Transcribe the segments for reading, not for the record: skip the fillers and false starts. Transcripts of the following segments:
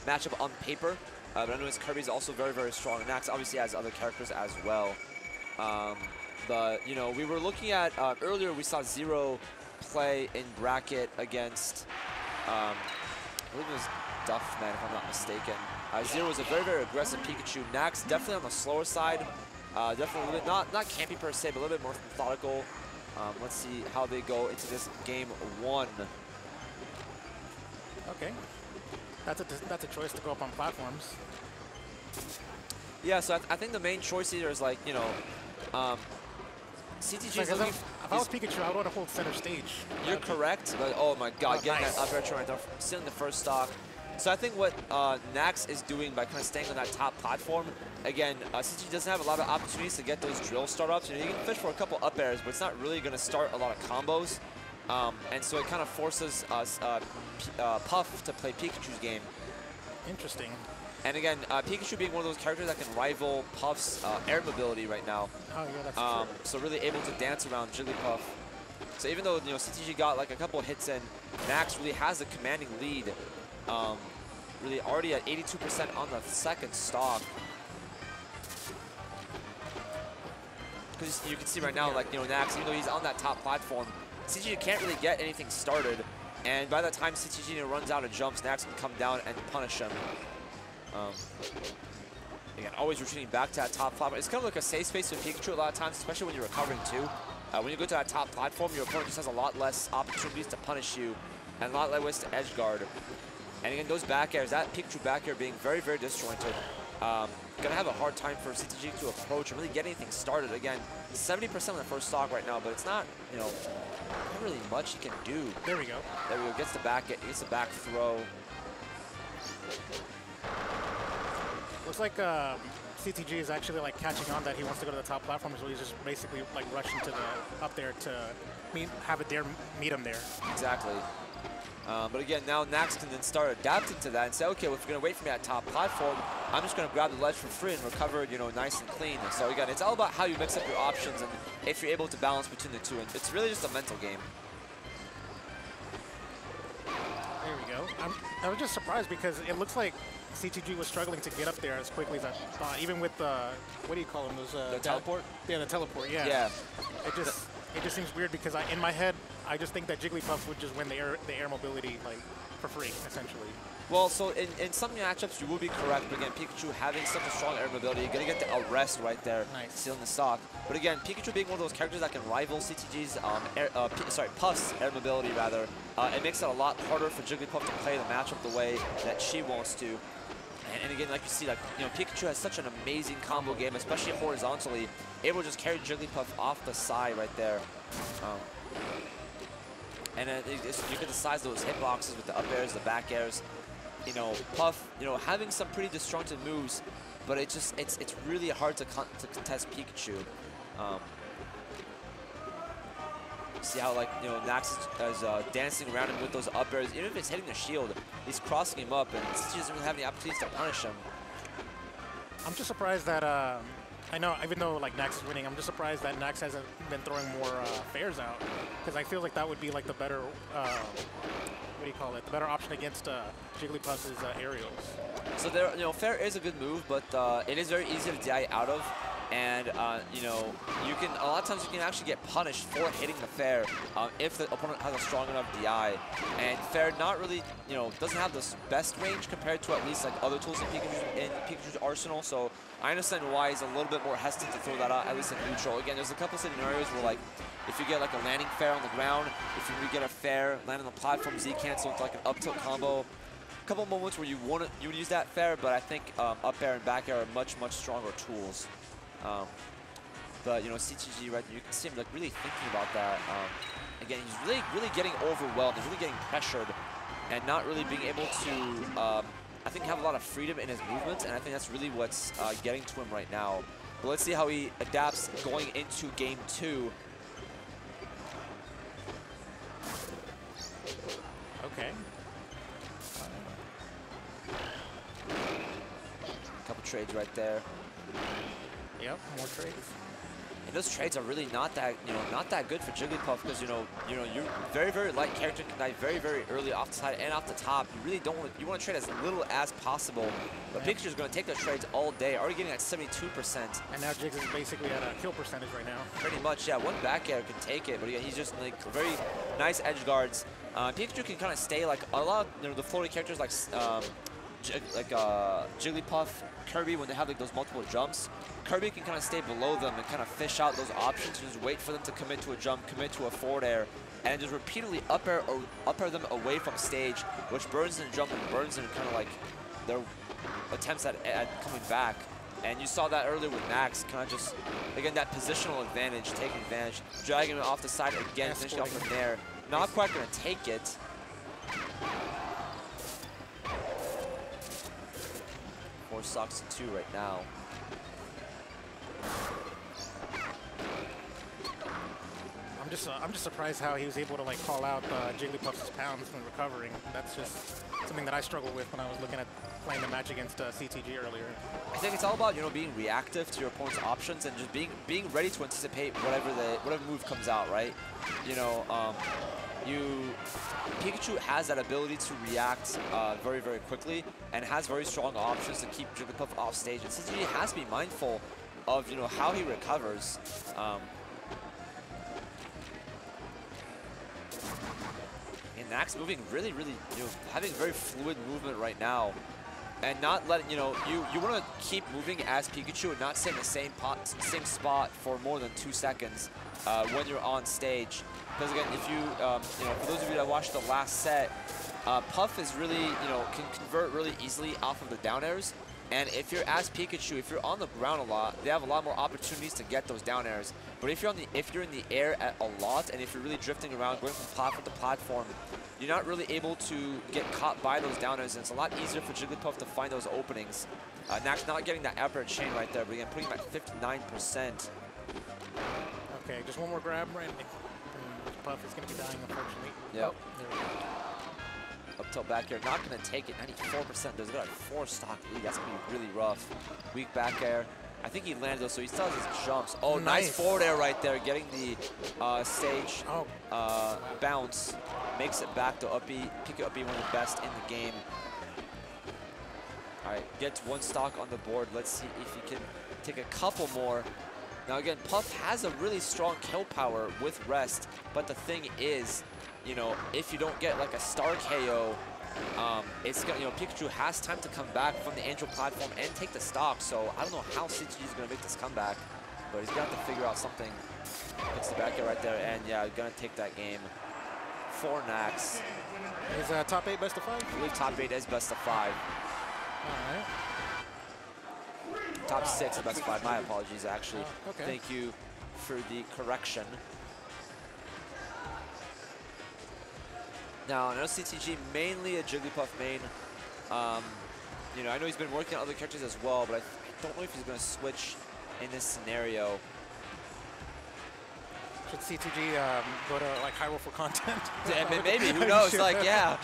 matchup on paper. But I know his Kirby is also very, very strong. And Nax obviously has other characters as well. But, you know, we were looking at, earlier we saw Zero play in bracket against, I believe it was Duffman, if I'm not mistaken. Zero was a very, very aggressive Pikachu. Nax definitely on the slower side. Definitely a little bit, not campy per se, but a little bit more methodical. Let's see how they go into this game 1. Okay. That's a choice to go up on platforms. Yeah, so I think the main choice here is like, you know, CTG is looking. If I was Pikachu, I would want to hold center stage. You're correct, but oh my god, getting nice. that up air trying to stealing the first stock. So I think what Nax is doing by kind of staying on that top platform, again, CTG doesn't have a lot of opportunities to get those drill startups. You know, you can fish for a couple up airs, but it's not really going to start a lot of combos. And so it kind of forces Puff to play Pikachu's game. Interesting. And again, Pikachu being one of those characters that can rival Puff's air mobility right now. Oh yeah, that's true. So really able to dance around Jigglypuff. So even though, you know, CTG got like a couple of hits in, Nax really has a commanding lead. Really already at 82% on the second stock. Because you can see right now, like, you know, Nax, even though he's on that top platform, CTG can't really get anything started. And by the time CTG runs out of jumps, Nax can come down and punish him. Again, always retreating back to that top platform. It's kind of like a safe space for Pikachu a lot of times, especially when you're recovering too. When you go to that top platform, your opponent just has a lot less opportunities to punish you and a lot less ways to edge guard. And again, those back airs, that Pikachu back air being very, very disjointed. Gonna have a hard time for CTG to approach and really get anything started. Again, 70% on the first stock right now, but it's not, you know, not really much he can do. There we go. There we go. Gets the back throw. Looks like CTG is actually like catching on that he wants to go to the top platform, so he's just basically like rushing to the up there to have it there, meet him there. Exactly. But again, now Nax can then start adapting to that and say, okay, well, if you're gonna wait for me at top platform, I'm just gonna grab the ledge for free and recover it, you know, nice and clean. And so again, it's all about how you mix up your options and if you're able to balance between the two. And it's really just a mental game. There we go. I was just surprised because it looks like CTG was struggling to get up there as quickly as I thought, even with the, what do you call them? Those, the teleport? Yeah, the teleport, yeah. Yeah. It just seems weird because in my head, I just think that Jigglypuff would just win the air mobility, like, for free, essentially. Well, so in some matchups, you will be correct. But again, Pikachu having such a strong air mobility, you're going to get the arrest right there, stealing the stock. But again, Pikachu being one of those characters that can rival CTG's, Puff's air mobility, rather, it makes it a lot harder for Jigglypuff to play the matchup the way that she wants to. And again, like you see, like, you know, Pikachu has such an amazing combo game, especially horizontally, able to just carry Jigglypuff off the side right there. And you get the size of those hitboxes with the up airs, the back airs. You know, Puff, you know, having some pretty disjointed moves, but it's really hard to contest Pikachu. See how, like, you know, Nax is dancing around him with those up airs. Even if it's hitting the shield, he's crossing him up, and he doesn't really have any opportunities to punish him. I'm just surprised that, I know, even though, like, Nax is winning, I'm just surprised that Nax hasn't been throwing more fairs out, because I feel like that would be, like, the better, what do you call it, the better option against Jigglypuff's aerials. So, there, you know, fair is a good move, but it is very easy to DI out of. And, you know, a lot of times you can actually get punished for hitting the fair if the opponent has a strong enough DI. And fair not really, you know, doesn't have the best range compared to at least like other tools in Pikachu's arsenal. So I understand why he's a little bit more hesitant to throw that out, at least in neutral. Again, there's a couple scenarios where, like, if you get like a landing fair on the ground, if you get a fair land on the platform, Z cancel with like an up tilt combo. A couple moments where you would use that fair, but I think up air and back air are much, much stronger tools. But, you know, CTG, right, you can see him, like, really thinking about that. Again, he's really getting overwhelmed. He's really getting pressured and not really being able to, I think, have a lot of freedom in his movements, and I think that's really what's getting to him right now. But let's see how he adapts going into game 2. Okay. Couple trades right there. Yep, more trades. And those trades are really not that, not that good for Jigglypuff because, you're very, very light character, can die very, very early off the side and off the top. You really don't want to, you want to trade as little as possible. But Pikachu's going to take those trades all day, already getting at 72%. And now Jiggs is basically at a kill percentage right now. Pretty much, yeah. One back air can take it, but again, he's just like very nice edge guards. Pikachu can kind of stay like a lot of, the floaty characters like Jigglypuff, Kirby, when they have like those multiple jumps. Kirby can kind of stay below them and kind of fish out those options and just wait for them to commit to a jump, commit to a forward air, and just repeatedly up air them away from stage, which burns them jump and burns them kind of like their attempts at coming back. And you saw that earlier with Nax, kind of just, again, that positional advantage, taking advantage, dragging it off the side again, finishing off from there. Not quite going to take it. Four stocks to 2 right now. I'm just surprised how he was able to like call out Jigglypuff's pounds when recovering. That's just something that I struggled with when I was looking at playing the match against CTG earlier. I think it's all about being reactive to your opponent's options and just being ready to anticipate whatever move comes out, right? Pikachu has that ability to react very, very quickly and has very strong options to keep Jigglypuff off stage. And CTG has to be mindful of how he recovers. And Nax moving really, really, having very fluid movement right now, and not letting you want to keep moving as Pikachu and not stay in the same spot for more than 2 seconds when you're on stage. Because again, if you for those of you that watched the last set, Puff is really can convert really easily off of the down airs. And if you're as Pikachu, if you're on the ground a lot, they have a lot more opportunities to get those down airs. But if you're in the air a lot, and if you're really drifting around, going from platform to platform, you're not really able to get caught by those down airs, and it's a lot easier for Jigglypuff to find those openings. Nax not getting that upper chain right there, but again, putting him at 59%. Okay, just one more grab, right? Puff is going to be dying, unfortunately. Yep. Oh, there we go. Up tilt back air, not going to take it. 94%. There's got a 4 stock lead. That's going to be really rough. Weak back air. I think he landed though, so he still has his jumps. Oh, nice forward air right there, getting the stage bounce. Makes it back to up B. Pick up B, one of the best in the game. All right, gets 1 stock on the board. Let's see if he can take a couple more. Now again, Puff has a really strong kill power with rest, but the thing is, if you don't get like a star KO, it's Pikachu has time to come back from the Angel platform and take the stock. So I don't know how CTG is gonna make this comeback, but he's gonna have to figure out something. Gets the back air right there, and yeah, gonna take that game for Nax. Is top 8 best of 5? I believe top 8 is best of 5. All right. Top 6 is best of 5. My apologies, actually. Okay. Thank you for the correction. Now, I know CTG mainly a Jigglypuff main. I know he's been working on other characters as well, but I don't know if he's going to switch in this scenario. Should CTG go to like Hyrule for content? Maybe, who knows? Like, yeah.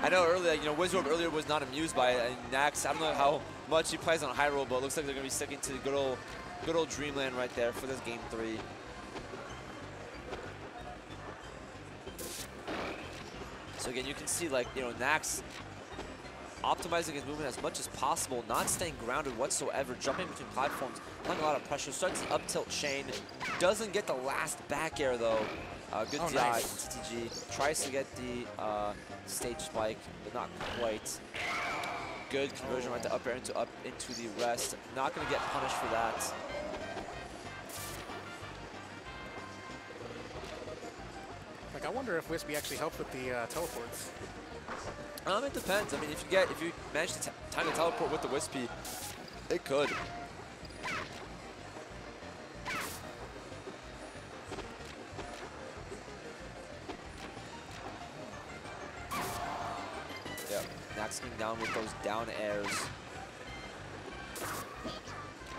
I know earlier, Wizorb earlier was not amused by it. And Nax, I don't know how much he plays on Hyrule, but it looks like they're going to be sticking to good old Dreamland right there for this game 3. So again, you can see like, Nax optimizing his movement as much as possible, not staying grounded whatsoever, jumping between platforms, applying a lot of pressure, starts the up tilt chain, doesn't get the last back air though. Good DI nice. from TTG, tries to get the stage spike, but not quite. Good conversion right to up air into the rest. Not gonna get punished for that. Like, I wonder if Wispy actually helped with the teleports. It depends. I mean, if you manage to time the teleport with the Wispy, it could. Yeah, Nax coming down with those down airs.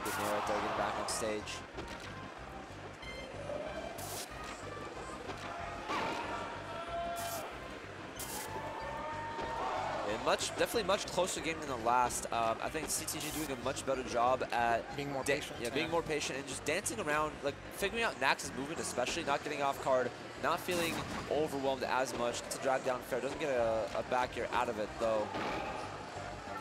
Good nair right there, getting back on stage. definitely much closer game than the last. I think CTG doing a much better job at being more patient. Yeah, being more patient and just dancing around, like figuring out Nax's movement, especially not getting off card, not feeling overwhelmed as much. Gets a drag down fair, doesn't get a back air out of it though.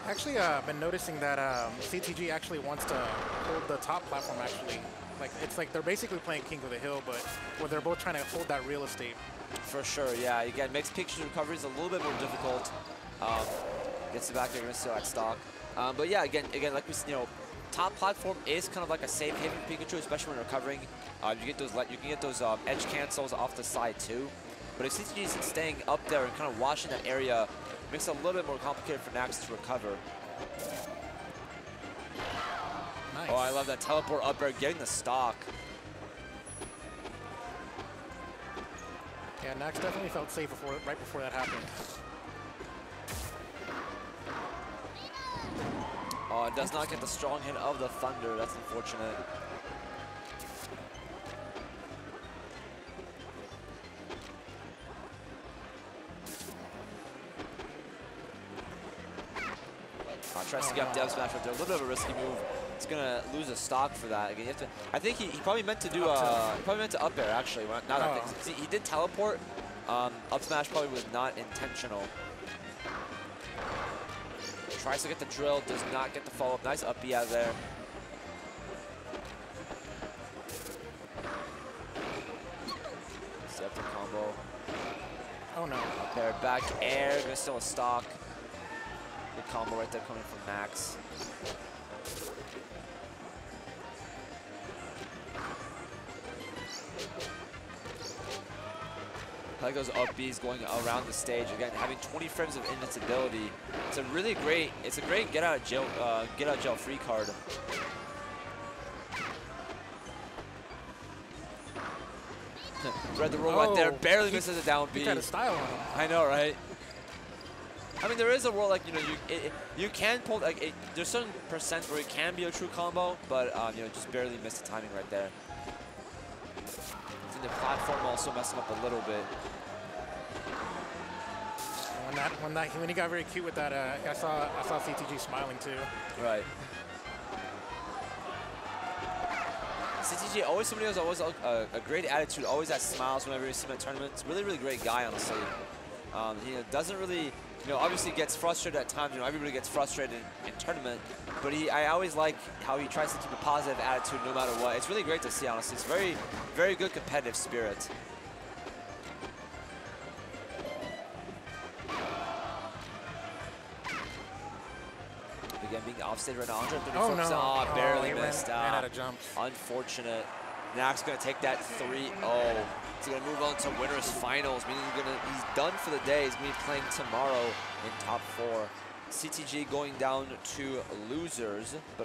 Actually, I've been noticing that CTG actually wants to hold the top platform. Actually, like it's like they're basically playing King of the Hill, but where they're both trying to hold that real estate. For sure, yeah. Again, makes Pikachu's recovery is a little bit more difficult. Gets the back there, gonna steal that stock. But yeah, again, like we, top platform is kind of like a safe haven for Pikachu, especially when recovering. You can get those edge cancels off the side too. But if CTG is staying up there and kind of watching that area, makes it a little bit more complicated for Nax to recover. Nice. Oh, I love that teleport up there, getting the stock. Yeah, Nax definitely felt safe right before that happened. Oh, it does not get the strong hit of the Thunder. That's unfortunate. Tries to get up Dev Smash right there. A little bit of a risky move. He's gonna lose a stock for that. Again, you have to. I think he probably meant to do up air actually. Now that he did teleport. Up smash probably was not intentional. Tries to get the drill, does not get the follow up. Nice up B out of there. Step to combo. Oh no. Up there, back air, gonna steal a stock. Good combo right there coming from Nax. Like those up Bs going around the stage again, having 20 frames of invincibility. It's a great get out of jail free card. Read the roll right there, barely misses a down B. He got a style on him. I know, right? I mean, there is a role like you can pull like there's certain percent where it can be a true combo, but just barely missed the timing right there. I think the platform also messing up a little bit. When he got very cute with that, I saw CTG smiling too. Right. CTG always somebody who's always a great attitude, always has smiles whenever you see him at tournaments. Really, really great guy, honestly. He doesn't really. Obviously gets frustrated at times. Everybody gets frustrated in tournament, but I always like how he tries to keep a positive attitude no matter what. It's really great to see, honestly. It's very, very good competitive spirit. Again, being offstage right now, 134%. Oh, no. Oh, barely missed. Ran out of jumps. Unfortunate. Nax going to take that 3-0. He's going to move on to winners finals, meaning he's done for the day. He's going to be playing tomorrow in top 4. CTG going down to losers. But